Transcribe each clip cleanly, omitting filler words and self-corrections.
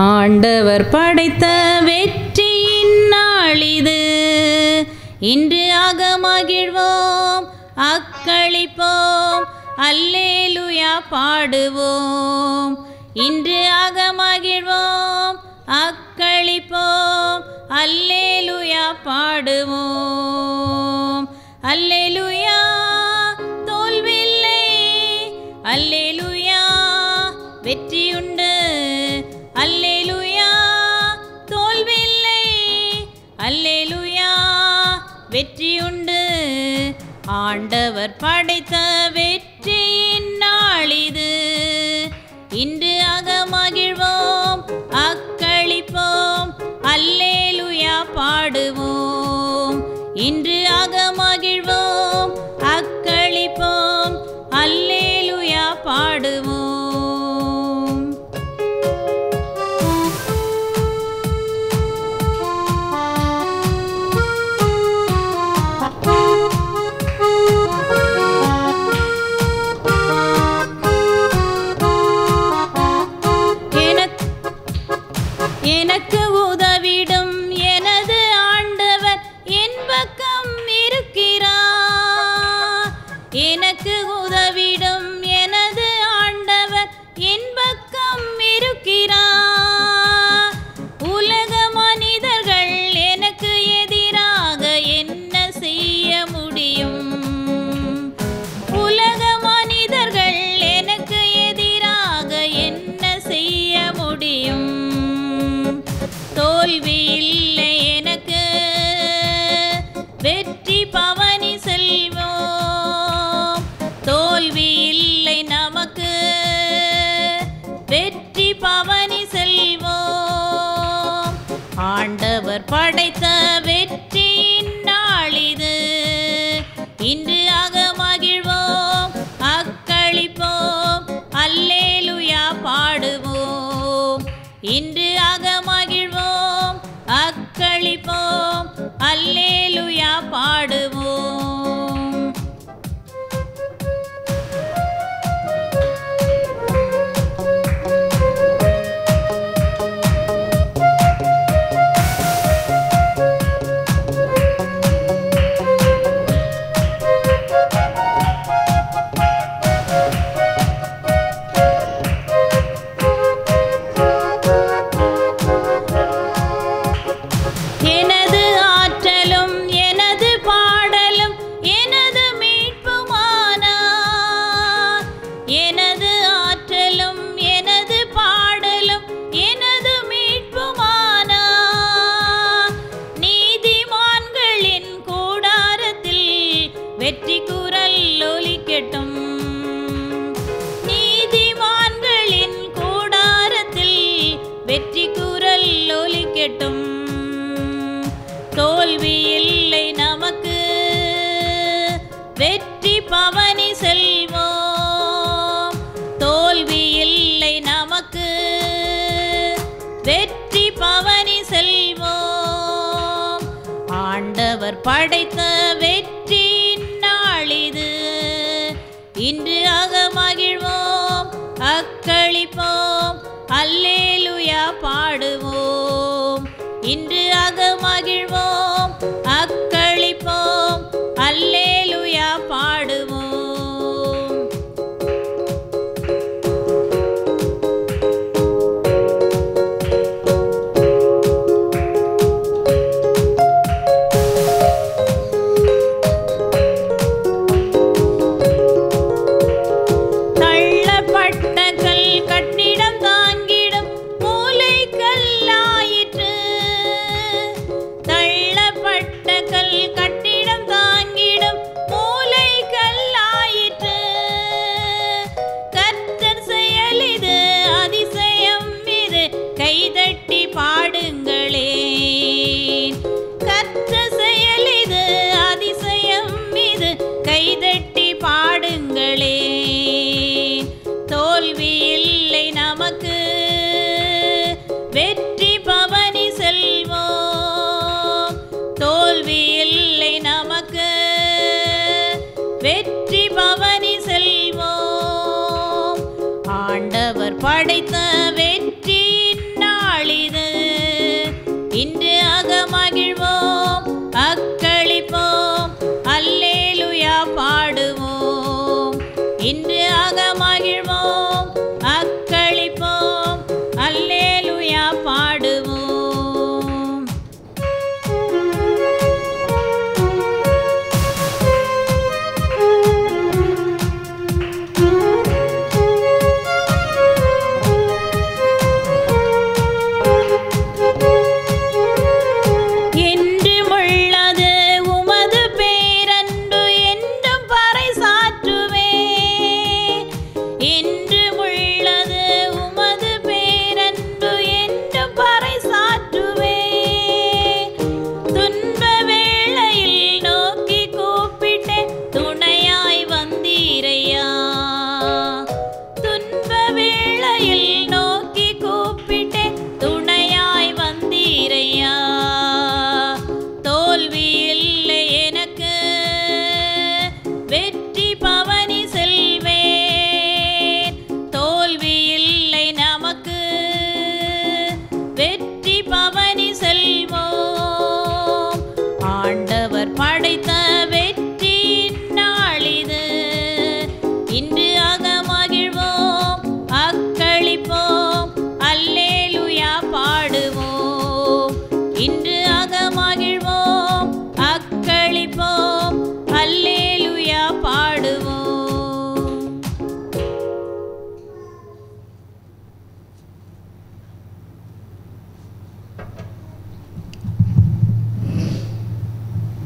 ஆண்டவர் படைத்த வெற்றியின் நாளிது. இன்று அகமகிழ்வோம், அக்களிப்போம், அல்லேலூயா பாடுவோம். இன்று அகமகிழ்வோம், அக்களிப்போம், அல்லேலூயா பாடுவோம். அல்லேலூயா தோல்வில்லை, அல்லேலூயா வெற்றியுண்டு. அல்லேலூயா தோல்வில்லை, அல்லேலூயா வெற்றியுண்டு. ஆண்டவர் படைத்த வெற்றியின் நாளிது. இன்று அகமகிழ்வோம், அக்களிப்போம், அல்லேலூயா பாடுவோம். இன்று அகமகிழ்வோம், அக்களிப்போம், அல்லேலூயா பாடுவோம். எனக்கு உதவிடும் எனது ஆண்டவர் என் பக்கம் இருக்கிறார். எனக்கு உதவிடும் எனது ஆண்டவர் என் பக்கம் இருக்கிறார். உலக மனிதர்கள் எனக்கு எதிராக என்ன செய்ய முடியும்? உலக மனிதர்கள் எனக்கு எதிராக என்ன செய்ய முடியும்? தோல்வி இல்லை எனக்கு, வெற்றி பவனி செல்வோம். தோல்வி இல்லை நமக்கு, வெற்றி பவனி செல்வோம். ஆண்டவர் படைத்த வெற்றியின் நாளிது. இன்று அகமகிழ்வோம், அக்களிப்போம், அல்லேலூயா பாடுவோம். இன்று அகமகிழ்வோம், அக்களிப்போம், அல்லேலூயா பாடுவோம். எனது ஆற்றலும் எனது பாடலும் எனது மீட்புமானார். எனது ஆற்றலும் எனது பாடலும் எனது மீட்புமானார். நீதிமான்களின் கூடாரத்தில் வெற்றி குரல் ஒலிக்கட்டும். நீதிமான்களின் கூடாரத்தில் வெற்றி குரல் ஒலிக்கட்டும். தோல்வி இல்லை நமக்கு, வெற்றி பவனி செல்வோம். தோல்வி இல்லை நமக்கு, வெற்றி பவனி செல்வோம். ஆண்டவர் படைத்த வெற்றியின் நாளிது. இன்று அகமகிழ்வோம், அக்களிப்போம், அல்லேலூயா பாடுவோம். இன்று அகமகிழ்வோம், அக்களிப்போம், அல்லேலூயா பாடுவோம். தள்ளப்பட்ட கல் கட்டிடம் தாங்கிடும் மூலை கல்லாயிற்று. இன்று அகமகிழ்வோம் அக்களிப்போம் அல்லேலூயா பாடுவோம்.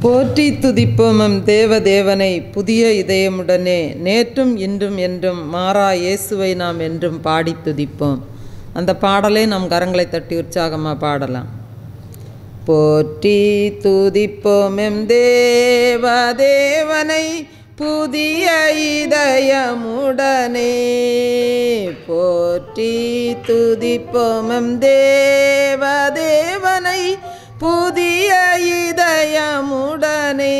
போற்றி துதிப்போம் தேவதேவனை புதிய இதயமுடனே, நேற்றும் இன்றும் என்றும் மாறா இயேசுவை நாம் என்றும் பாடி துதிப்போம். அந்த பாடலை நாம் கரங்களை தட்டி உற்சாகமாக பாடலாம். போற்றி துதிப்போம் தேவதேவனை புதிய இதயமுடனே, போற்றி துதிப்போம் தேவதேவனை புதிய இதயமுடனே,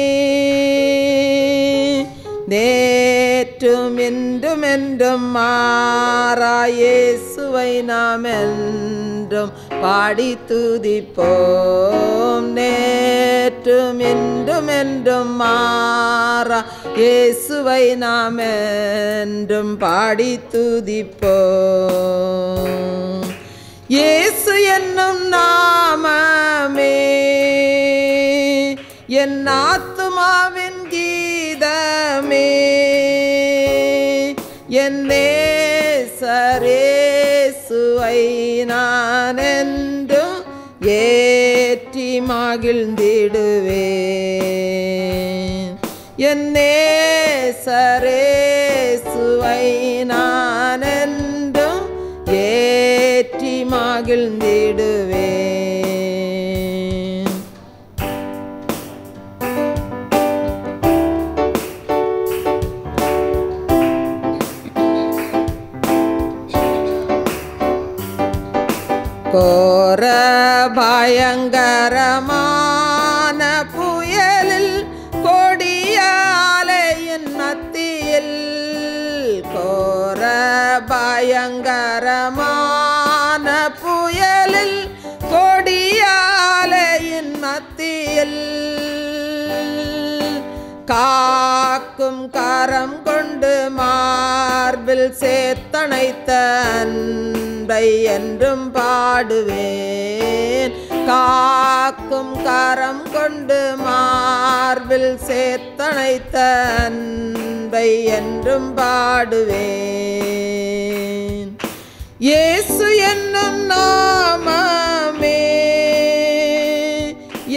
நேற்றும் என்றும் என்றும் மாறா இயேசுவை நாம் என்றும் பாடி துதிப்போம். நேற்றும் என்றும் என்றும் மாறா இயேசுவை நாம் என்றும் பாடி துதிப்போம். இயேசு என்னும் நாமமே என் ஆத்துமாவின் கீதமே, என் நேசரேசுவை நான் என்றும் ஏற்றி மகிழ்ந்திடுவேன். என் நேசரேசுவை நான் என்றும் ஏற்றி மகிழ்ந்திடுவேன். கோர பயங்கரமான புயலில் கொடிய அலையின் மத்தியில், கோர பயங்கரமான புயலில் கொடிய அலையின் மத்தியில், காக்கும் கரம் கொண்டு மார்பில் சேர்த்தணைத்த அன்பை என்றும் பாடுவேன். காக்கும் கரம் கொண்டு மார்பில் சேர்த்தணைத்த அன்பை என்றும் பாடுவேன். இயேசு என்னும் நாமமே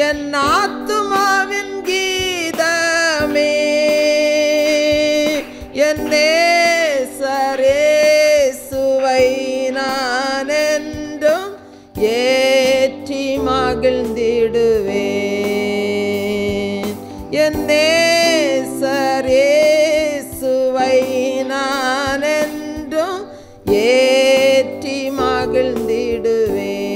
என் ஆத்துமாவின் கீதமே, என் நேசரேசுவை நான் என்றும் ஏற்றி மகிழ்ந்திடுவேன். என் நேசரேசுவை நான் என்றும் ஏற்றி மகிழ்ந்திடுவேன்.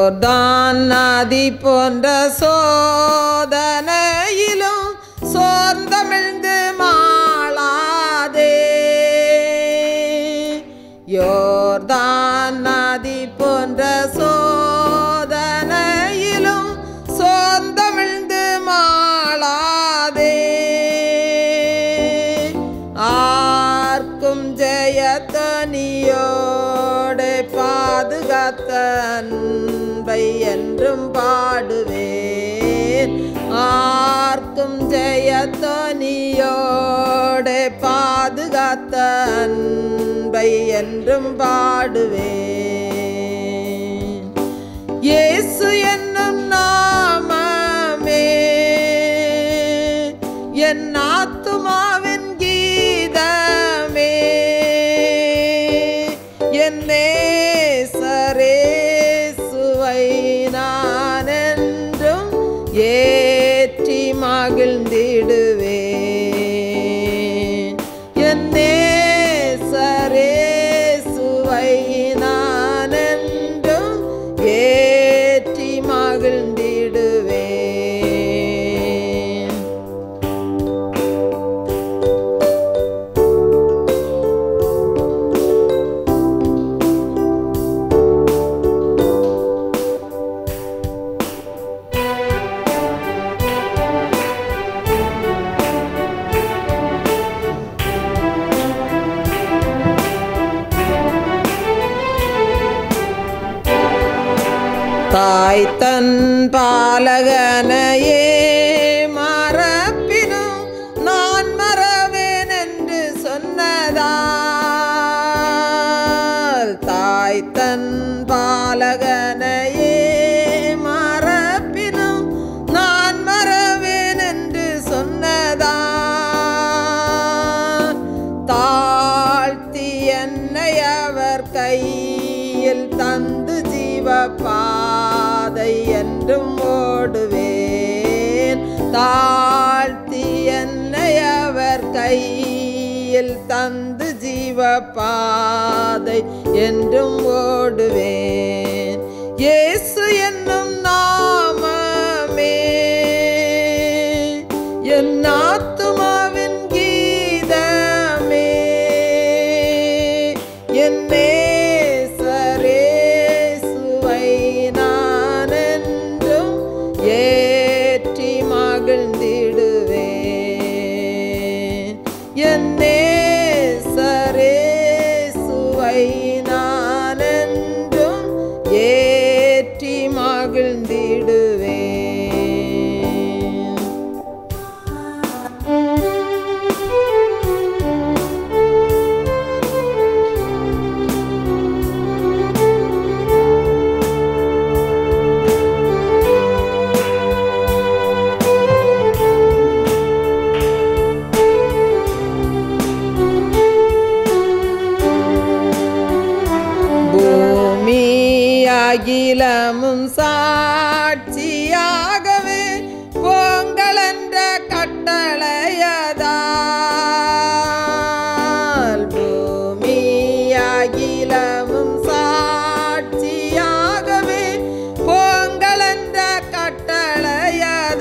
யோர்தான் நதி போன்ற சோதனையிலும் சோர்ந்தமிழ்ந்து மாளாதே. யோர்தான் நதி போன்ற சோதனையிலும் சோர்ந்தமிழ்ந்து மாளாதே. ஆர்க்கும் ஜெயத்தனியோடு பாதுகாத்த அன்பை என்றும் பாடுவேன். ஆர்க்கும் ஜெயத்தனியோடு பாதுகாத்த அன்பை என்றும் பாடுவேன். இயேசு என்னும் நாமமே என் ஆத்துமாவின் கீதமே. என் நேசரேசுவை நான் என்றும் ஏற்றி மகிழ்ந்திடுவேன். என் நேசரேசுவை நான் என்றும் ஏற்றி மகிழ்ந்திடுவேன். தாய் தன் பாலகனையே மறப்பினும் நான் மறவேன் என்று சொன்னதால். தாய் தன் பாலகனையே மறப்பினும் நான் மறவேன் என்று சொன்னதால். தாழ்த்தி என்னை அவர் கையில் தந்து பாதை என்றும் ஓடுவேன். தாழ்த்தி என்னை அவர் கையில் தந்து ஜீவ பாதை என்றும் ஓடுவேன். இயேசு என்னும் நாமமே என் ஆத்துமாவின் கீதமே. என் ஏற்றி மகிழ்ந்திடுவேன். என் நேசரேசுவை நான் என்றும் ஏற்றி மகிழ்ந்திடுவேன். அகிலமும் சாட்சியாகவே போங்கள் என்ற கட்டளையதால். பூமி அகிலமும் சாட்சியாகவே போங்கள் என்ற கட்டளையதால்.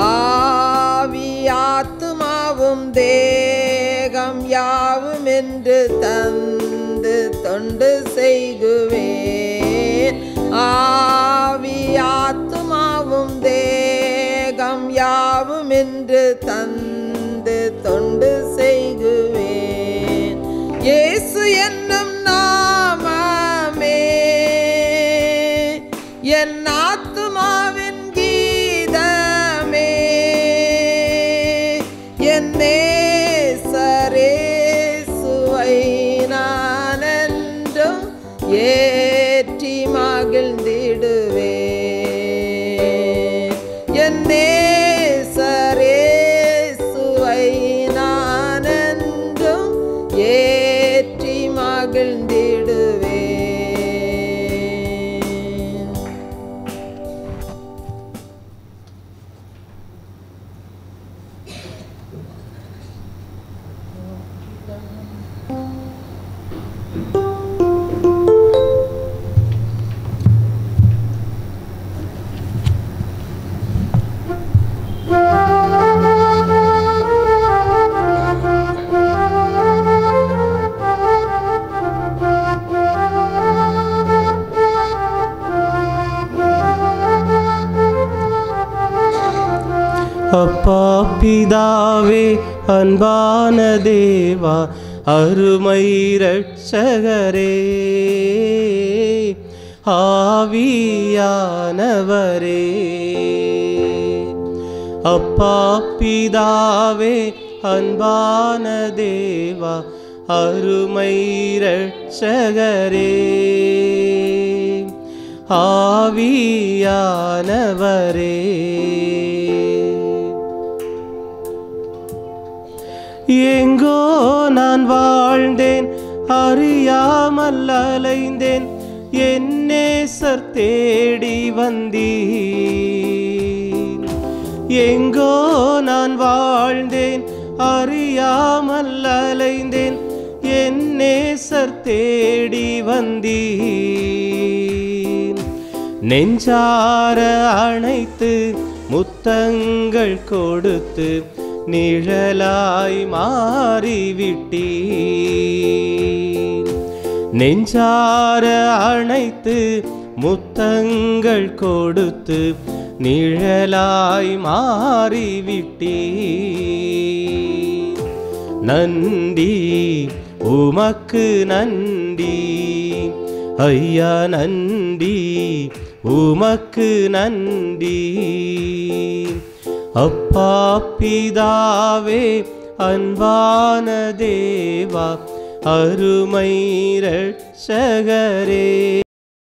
ஆவி ஆத்துமாவும் தேகம் யாவும் என்று தந்து தொண்டு செய்குவேன். ஆவி ஆத்துமாவும் தேகம் யாவும் என்று தந்து தொண்டு செய்குவேன். இயேசு என்னும் நாமமே என் ஆத்துமாவின் கீதமே. என் நேசரேசுவை நான் என்றும் ஏற்றி மகிழ்ந்திடுவேன். என் நேசரேசுவை நான் என்றும் ஏற்றி மகிழ்ந்திடுவேன். அப்பா பிதாவே அன்பான தேவா அருமை இரட்சகரே ஆவியானவரே. அப்பா பிதாவே அன்பான தேவா அருமை இரட்சகரே ஆவியானவரே. எங்கோ நான் வாழ்ந்தேன் அறியாமல் அலைந்தேன், என் நேசர் தேடி வந்தீர். எங்கோ நான் வாழ்ந்தேன் அறியாமல் அலைந்தேன், என் நேசர் தேடி வந்தீர். நெஞ்சார அணைத்து முத்தங்கள் கொடுத்து நிழலாய் மாறிவிட்டீர். நெஞ்சார அணைத்து முத்தங்கள் கொடுத்து நிழலாய் மாறிவிட்டீர். நன்றி உமக்கு நன்றி ஐயா, நன்றி உமக்கு நன்றி. அப்பா பிதாவே அன்பான தேவா அருமை இரட்சகரே.